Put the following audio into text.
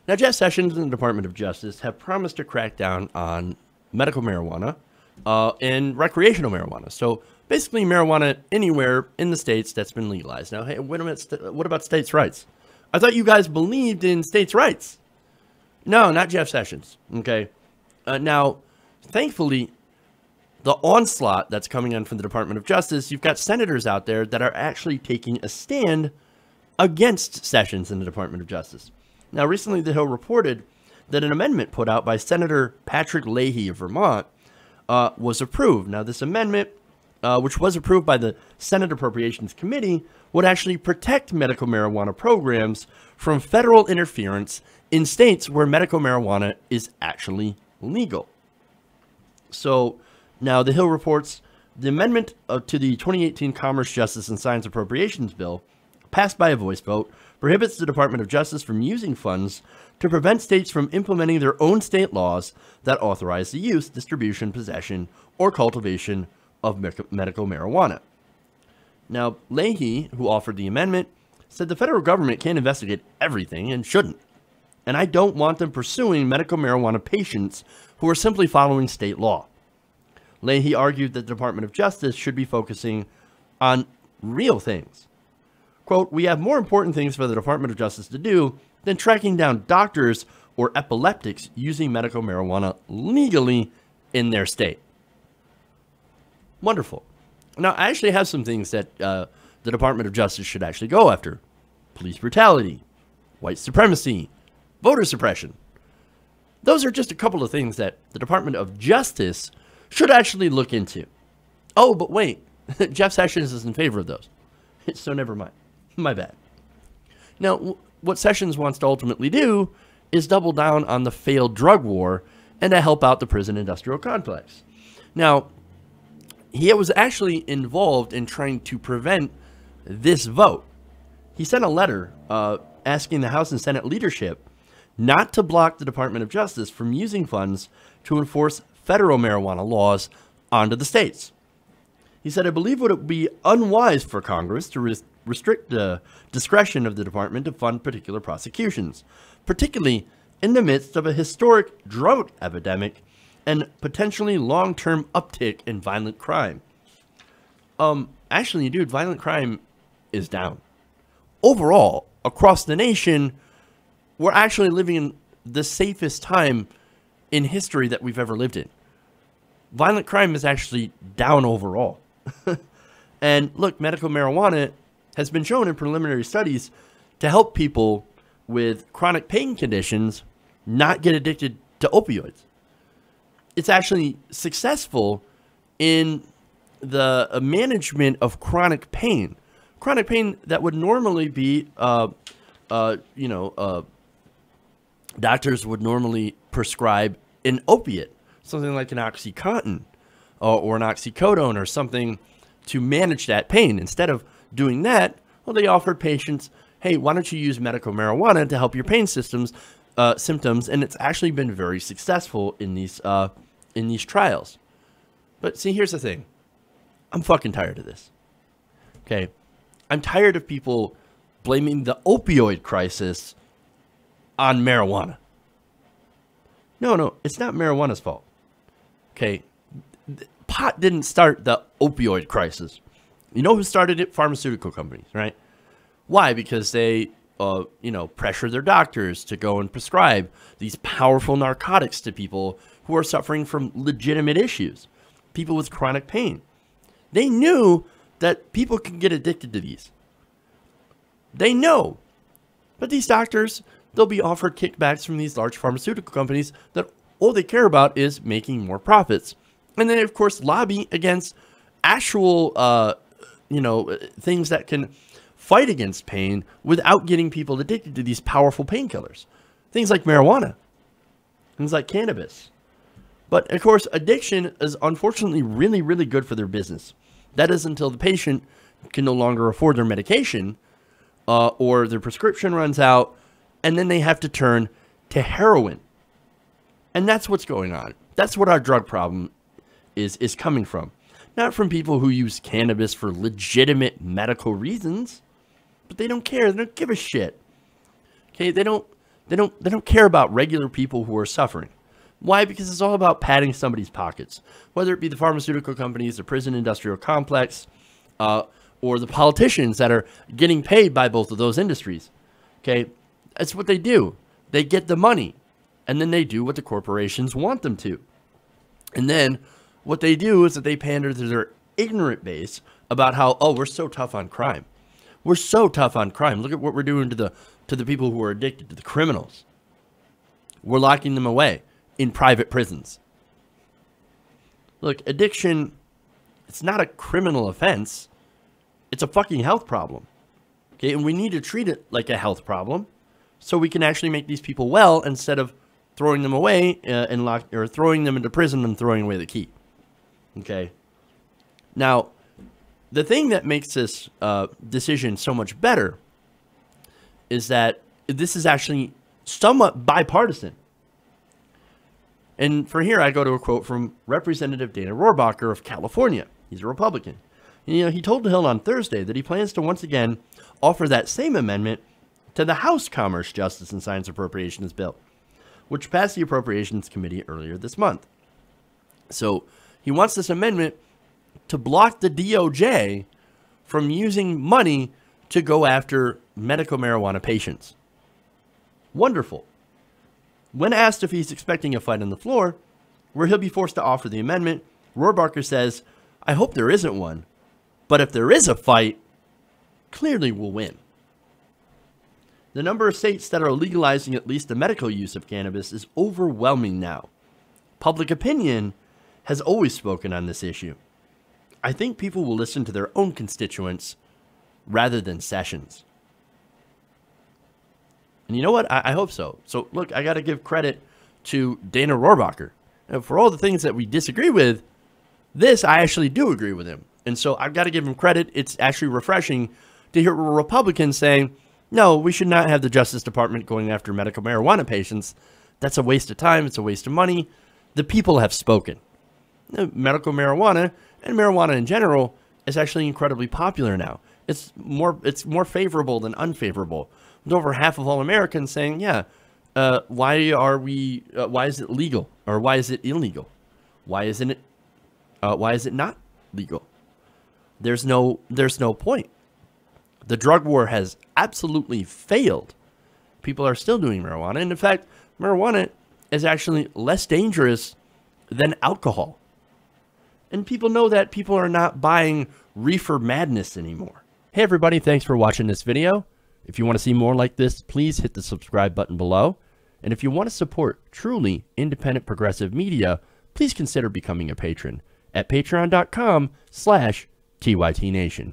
Now, Jeff Sessions and the Department of Justice have promised to crack down on medical marijuana and recreational marijuana. So basically marijuana anywhere in the states that's been legalized. Now, hey, wait a minute, what about states' rights? I thought you guys believed in states' rights. No, not Jeff Sessions, okay? Now, thankfully, the onslaught that's coming on from the Department of Justice, you've got senators out there that are actually taking a stand against Sessions in the Department of Justice. Now, recently, The Hill reported that an amendment put out by Senator Patrick Leahy of Vermont was approved. Now, this amendment, which was approved by the Senate Appropriations Committee, would actually protect medical marijuana programs from federal interference in states where medical marijuana is actually legal. So, now The Hill reports the amendment to the 2018 Commerce, Justice, and Science Appropriations Bill, passed by a voice vote, prohibits the Department of Justice from using funds to prevent states from implementing their own state laws that authorize the use, distribution, possession, or cultivation of medical marijuana. Now, Leahy, who offered the amendment, said the federal government can't investigate everything and shouldn't. And I don't want them pursuing medical marijuana patients who are simply following state law. Leahy argued that the Department of Justice should be focusing on real things. Quote, "We have more important things for the Department of Justice to do than tracking down doctors or epileptics using medical marijuana legally in their state." Wonderful. Now, I actually have some things that the Department of Justice should actually go after. Police brutality, white supremacy, voter suppression. Those are just a couple of things that the Department of Justice should actually look into. Oh, but wait, Jeff Sessions is in favor of those. So never mind. My bad. Now, what Sessions wants to ultimately do is double down on the failed drug war and to help out the prison industrial complex. Now, he was actually involved in trying to prevent this vote. He sent a letter asking the House and Senate leadership not to block the Department of Justice from using funds to enforce federal marijuana laws onto the states. He said, "I believe it would be unwise for Congress to restrict the discretion of the department to fund particular prosecutions, particularly in the midst of a historic drug epidemic and potentially long-term uptick in violent crime." Actually, dude, violent crime is down. Overall, across the nation, we're actually living in the safest time in history that we've ever lived in. Violent crime is actually down overall. And look, medical marijuana has been shown in preliminary studies to help people with chronic pain conditions not get addicted to opioids. It's actually successful in the management of chronic pain that would normally be, doctors would normally prescribe an opiate, something like an Oxycontin or an oxycodone or something to manage that pain. Instead of doing that, well, they offered patients, hey, why don't you use medical marijuana to help your pain symptoms? And it's actually been very successful in these trials. But see, here's the thing. I'm fucking tired of this. Okay? I'm tired of people blaming the opioid crisis on marijuana. No, it's not marijuana's fault. Okay? Pot didn't start the opioid crisis. You know who started it? Pharmaceutical companies, right? Why? Because they, pressure their doctors to go and prescribe these powerful narcotics to people who are suffering from legitimate issues, people with chronic pain. They knew that people can get addicted to these. They know. But these doctors, they'll be offered kickbacks from these large pharmaceutical companies that all they care about is making more profits. And then, of course, lobby against actual, things that can fight against pain without getting people addicted to these powerful painkillers. Things like marijuana, things like cannabis. But, of course, addiction is unfortunately really, really good for their business. That is until the patient can no longer afford their medication or their prescription runs out, and then they have to turn to heroin. And that's what's going on. That's what our drug problem is coming from. Not from people who use cannabis for legitimate medical reasons, but they don't care. They don't give a shit. Okay, they don't They don't care about regular people who are suffering. Why? Because it's all about padding somebody's pockets, whether it be the pharmaceutical companies, the prison industrial complex, or the politicians that are getting paid by both of those industries. Okay, that's what they do. They get the money, and then they do what the corporations want them to. And then what they do is that they pander to their ignorant base about how, oh, we're so tough on crime. We're so tough on crime. Look at what we're doing to the people who are addicted, to the criminals. We're locking them away in private prisons. Look, addiction, it's not a criminal offense. It's a fucking health problem. Okay, and we need to treat it like a health problem so we can actually make these people well instead of throwing them away or throwing them into prison and throwing away the key. Okay. Now, the thing that makes this decision so much better is that this is actually somewhat bipartisan. And for here, I go to a quote from Representative Dana Rohrabacher of California. He's a Republican. And, he told the Hill on Thursday that he plans to once again offer that same amendment to the House Commerce, Justice, and Science Appropriations Bill, which passed the Appropriations Committee earlier this month. So he wants this amendment to block the DOJ from using money to go after medical marijuana patients. Wonderful. When asked if he's expecting a fight on the floor, where he'll be forced to offer the amendment, Rohrabacher says, I hope there isn't one, but if there is a fight, clearly we'll win. The number of states that are legalizing at least the medical use of cannabis is overwhelming now. Public opinion has always spoken on this issue. I think people will listen to their own constituents rather than Sessions. And you know what? I hope so. So, look, I got to give credit to Dana Rohrabacher. And for all the things that we disagree with, this, I actually do agree with him. And so I've got to give him credit. It's actually refreshing to hear Republicans saying, no, we should not have the Justice Department going after medical marijuana patients. That's a waste of time. It's a waste of money. The people have spoken. Medical marijuana and marijuana in general is actually incredibly popular now. It's more favorable than unfavorable. With over half of all Americans saying, yeah, why is it legal or why is it illegal? Why is it not legal? There's no point. The drug war has absolutely failed. People are still doing marijuana. And in fact, marijuana is actually less dangerous than alcohol. And people know that. People are not buying reefer madness anymore. Hey everybody, thanks for watching this video. If you want to see more like this, please hit the subscribe button below. And if you want to support truly independent progressive media, please consider becoming a patron at patreon.com/TYTNation.